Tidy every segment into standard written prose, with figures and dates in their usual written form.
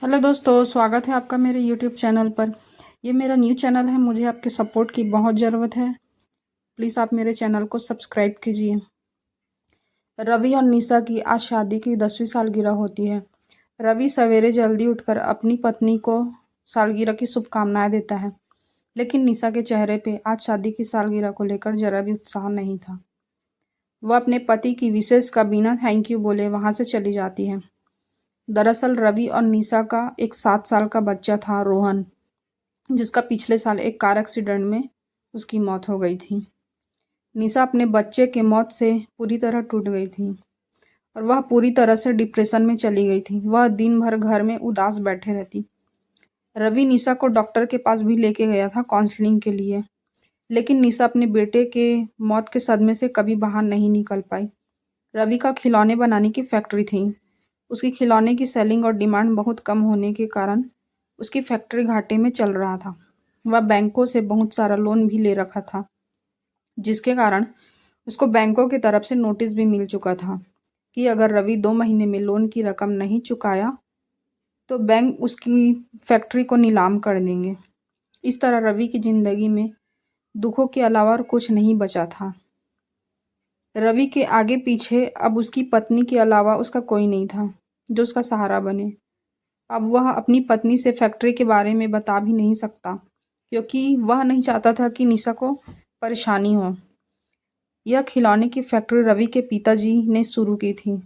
Hello दोस्तों, स्वागत है आपका मेरे यूट्यूब चैनल पर। ये मेरा न्यू चैनल है, मुझे आपके सपोर्ट की बहुत ज़रूरत है। प्लीज़ आप मेरे चैनल को सब्सक्राइब कीजिए। रवि और निशा की आज शादी की 10वीं सालगिरह होती है। रवि सवेरे जल्दी उठकर अपनी पत्नी को सालगिरह की शुभकामनाएं देता है, लेकिन निशा के चेहरे पे आज शादी की सालगिरह को लेकर जरा भी उत्साह नहीं था। वह अपने पति की विशेष का बिना थैंक यू बोले वहाँ से चली जाती है। दरअसल रवि और निशा का एक 7 साल का बच्चा था, रोहन, जिसका पिछले साल एक कार एक्सीडेंट में उसकी मौत हो गई थी। निशा अपने बच्चे के मौत से पूरी तरह टूट गई थी और वह पूरी तरह से डिप्रेशन में चली गई थी। वह दिन भर घर में उदास बैठे रहती। रवि निशा को डॉक्टर के पास भी लेके गया था काउंसलिंग के लिए, लेकिन निशा अपने बेटे के मौत के सदमे से कभी बाहर नहीं निकल पाई। रवि का खिलौने बनाने की फैक्ट्री थी। उसकी खिलौने की सेलिंग और डिमांड बहुत कम होने के कारण उसकी फैक्ट्री घाटे में चल रहा था। वह बैंकों से बहुत सारा लोन भी ले रखा था, जिसके कारण उसको बैंकों की तरफ से नोटिस भी मिल चुका था कि अगर रवि 2 महीने में लोन की रकम नहीं चुकाया तो बैंक उसकी फैक्ट्री को नीलाम कर देंगे। इस तरह रवि की ज़िंदगी में दुखों के अलावा और कुछ नहीं बचा था। रवि के आगे पीछे अब उसकी पत्नी के अलावा उसका कोई नहीं था जो उसका सहारा बने। अब वह अपनी पत्नी से फैक्ट्री के बारे में बता भी नहीं सकता, क्योंकि वह नहीं चाहता था कि निशा को परेशानी हो। यह खिलौने की फैक्ट्री रवि के पिताजी ने शुरू की थी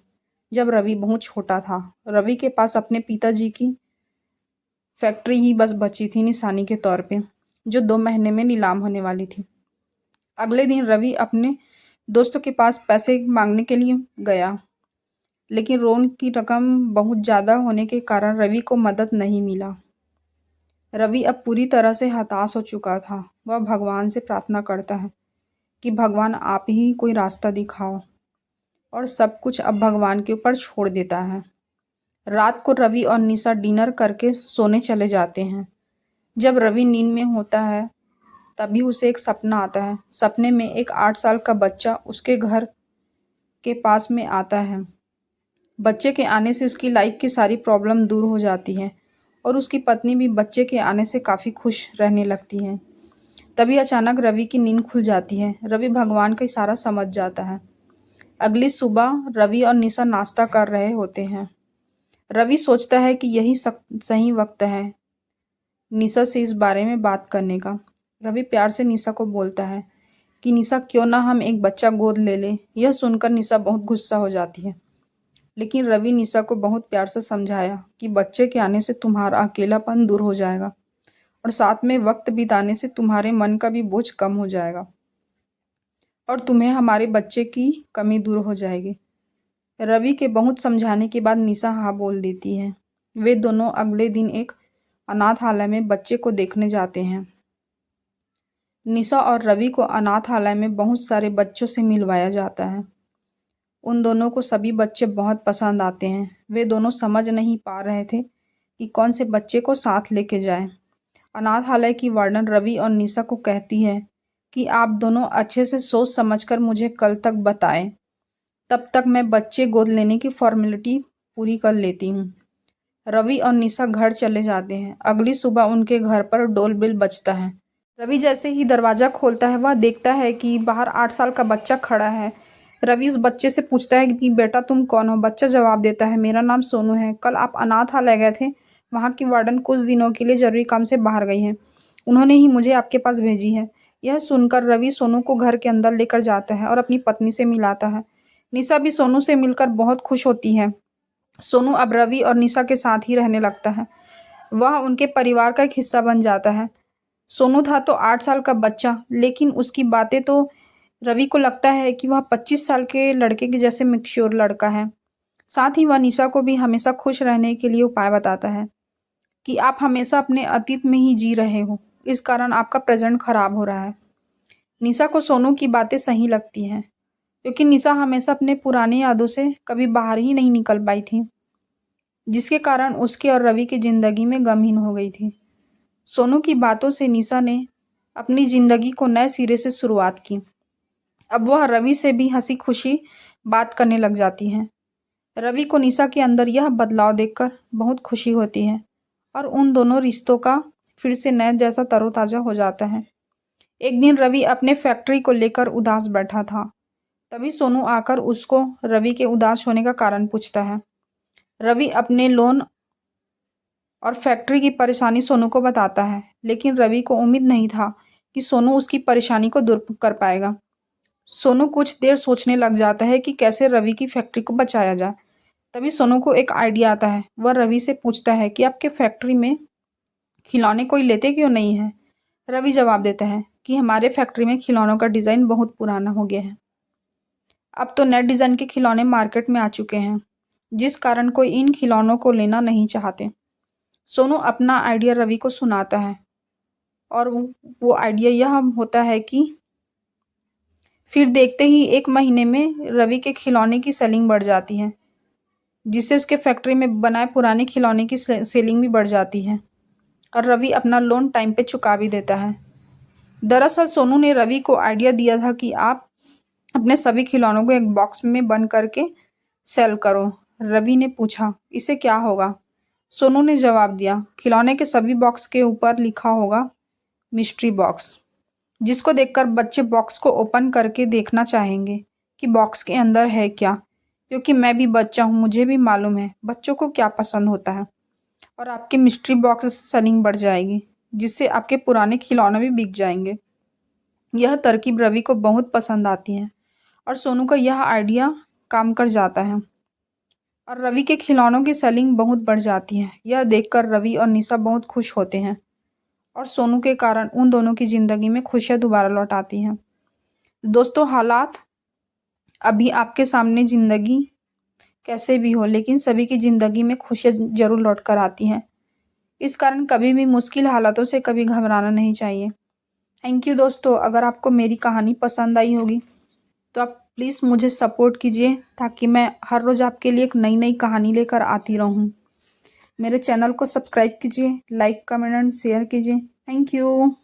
जब रवि बहुत छोटा था। रवि के पास अपने पिताजी की फैक्ट्री ही बस बची थी निशानी के तौर पे, जो 2 महीने में नीलाम होने वाली थी। अगले दिन रवि अपने दोस्तों के पास पैसे मांगने के लिए गया, लेकिन लोन की रकम बहुत ज़्यादा होने के कारण रवि को मदद नहीं मिला। रवि अब पूरी तरह से हताश हो चुका था। वह भगवान से प्रार्थना करता है कि भगवान आप ही कोई रास्ता दिखाओ, और सब कुछ अब भगवान के ऊपर छोड़ देता है। रात को रवि और निशा डिनर करके सोने चले जाते हैं। जब रवि नींद में होता है तभी उसे एक सपना आता है। सपने में एक 8 साल का बच्चा उसके घर के पास में आता है। बच्चे के आने से उसकी लाइफ की सारी प्रॉब्लम दूर हो जाती है और उसकी पत्नी भी बच्चे के आने से काफ़ी खुश रहने लगती है। तभी अचानक रवि की नींद खुल जाती है। रवि भगवान का इशारा समझ जाता है। अगली सुबह रवि और निशा नाश्ता कर रहे होते हैं। रवि सोचता है कि यही सही वक्त है निशा से इस बारे में बात करने का। रवि प्यार से निशा को बोलता है कि निशा, क्यों ना हम एक बच्चा गोद ले लें। यह सुनकर निशा बहुत गुस्सा हो जाती है, लेकिन रवि निशा को बहुत प्यार से समझाया कि बच्चे के आने से तुम्हारा अकेलापन दूर हो जाएगा और साथ में वक्त बिताने से तुम्हारे मन का भी बोझ कम हो जाएगा और तुम्हें हमारे बच्चे की कमी दूर हो जाएगी। रवि के बहुत समझाने के बाद निशा हाँ बोल देती है। वे दोनों अगले दिन एक अनाथालय में बच्चे को देखने जाते हैं। निशा और रवि को अनाथालय में बहुत सारे बच्चों से मिलवाया जाता है। उन दोनों को सभी बच्चे बहुत पसंद आते हैं। वे दोनों समझ नहीं पा रहे थे कि कौन से बच्चे को साथ लेके जाएं। अनाथालय की वार्डन रवि और निशा को कहती है कि आप दोनों अच्छे से सोच समझकर मुझे कल तक बताएं, तब तक मैं बच्चे गोद लेने की फॉर्मेलिटी पूरी कर लेती हूँ। रवि और निशा घर चले जाते हैं। अगली सुबह उनके घर पर डोल बेल बजता है। रवि जैसे ही दरवाज़ा खोलता है वह देखता है कि बाहर 8 साल का बच्चा खड़ा है। रवि उस बच्चे से पूछता है कि बेटा तुम कौन हो। बच्चा जवाब देता है, मेरा नाम सोनू है। कल आप अनाथालय गए थे, वहाँ की वार्डन कुछ दिनों के लिए जरूरी काम से बाहर गई हैं। उन्होंने ही मुझे आपके पास भेजी है। यह सुनकर रवि सोनू को घर के अंदर लेकर जाता है और अपनी पत्नी से मिलाता है। निशा भी सोनू से मिलकर बहुत खुश होती है। सोनू अब रवि और निशा के साथ ही रहने लगता है। वह उनके परिवार का एक हिस्सा बन जाता है। सोनू था तो 8 साल का बच्चा, लेकिन उसकी बातें तो रवि को लगता है कि वह 25 साल के लड़के के जैसे मैच्योर लड़का है। साथ ही वह निशा को भी हमेशा खुश रहने के लिए उपाय बताता है कि आप हमेशा अपने अतीत में ही जी रहे हो, इस कारण आपका प्रेजेंट खराब हो रहा है। निशा को सोनू की बातें सही लगती हैं, क्योंकि निशा हमेशा अपने पुरानी यादों से कभी बाहर ही नहीं निकल पाई थी, जिसके कारण उसके और रवि की ज़िंदगी में गमहीन हो गई थी। सोनू की बातों से निशा ने अपनी ज़िंदगी को नए सिरे से शुरुआत की। अब वह रवि से भी हंसी खुशी बात करने लग जाती हैं। रवि को निशा के अंदर यह बदलाव देखकर बहुत खुशी होती है। और उन दोनों रिश्तों का फिर से नया जैसा तरोताज़ा हो जाता है। एक दिन रवि अपने फैक्ट्री को लेकर उदास बैठा था। तभी सोनू आकर उसको रवि के उदास होने का कारण पूछता है। रवि अपने लोन और फैक्ट्री की परेशानी सोनू को बताता है, लेकिन रवि को उम्मीद नहीं था कि सोनू उसकी परेशानी को दूर कर पाएगा। सोनू कुछ देर सोचने लग जाता है कि कैसे रवि की फैक्ट्री को बचाया जाए। तभी सोनू को एक आइडिया आता है। वह रवि से पूछता है कि आपके फैक्ट्री में खिलौने कोई लेते क्यों नहीं है। रवि जवाब देता है कि हमारे फैक्ट्री में खिलौनों का डिज़ाइन बहुत पुराना हो गया है। अब तो नए डिज़ाइन के खिलौने मार्केट में आ चुके हैं, जिस कारण कोई इन खिलौनों को लेना नहीं चाहते। सोनू अपना आइडिया रवि को सुनाता है और वो आइडिया यह होता है कि फिर देखते ही 1 महीने में रवि के खिलौने की सेलिंग बढ़ जाती है, जिससे उसके फैक्ट्री में बनाए पुराने खिलौने की सेलिंग भी बढ़ जाती है और रवि अपना लोन टाइम पे चुका भी देता है। दरअसल सोनू ने रवि को आइडिया दिया था कि आप अपने सभी खिलौनों को एक बॉक्स में बंद करके सेल करो। रवि ने पूछा, इससे क्या होगा? सोनू ने जवाब दिया, खिलौने के सभी बॉक्स के ऊपर लिखा होगा मिस्ट्री बॉक्स, जिसको देखकर बच्चे बॉक्स को ओपन करके देखना चाहेंगे कि बॉक्स के अंदर है क्या। क्योंकि मैं भी बच्चा हूँ, मुझे भी मालूम है बच्चों को क्या पसंद होता है। और आपके मिस्ट्री बॉक्स सेलिंग बढ़ जाएगी, जिससे आपके पुराने खिलौने भी बिक जाएंगे। यह तरकीब रवि को बहुत पसंद आती है और सोनू का यह आइडिया काम कर जाता है और रवि के खिलौनों की सेलिंग बहुत बढ़ जाती है। यह देखकर रवि और निशा बहुत खुश होते हैं और सोनू के कारण उन दोनों की ज़िंदगी में खुशियाँ दोबारा लौट आती हैं। दोस्तों, हालात अभी आपके सामने ज़िंदगी कैसे भी हो, लेकिन सभी की ज़िंदगी में खुशियाँ ज़रूर लौट कर आती हैं। इस कारण कभी भी मुश्किल हालातों से कभी घबराना नहीं चाहिए। थैंक यू दोस्तों। अगर आपको मेरी कहानी पसंद आई होगी तो आप प्लीज़ मुझे सपोर्ट कीजिए, ताकि मैं हर रोज़ आपके लिए एक नई नई कहानी लेकर आती रहूं। मेरे चैनल को सब्सक्राइब कीजिए, लाइक कमेंट एंड शेयर कीजिए। Thank you.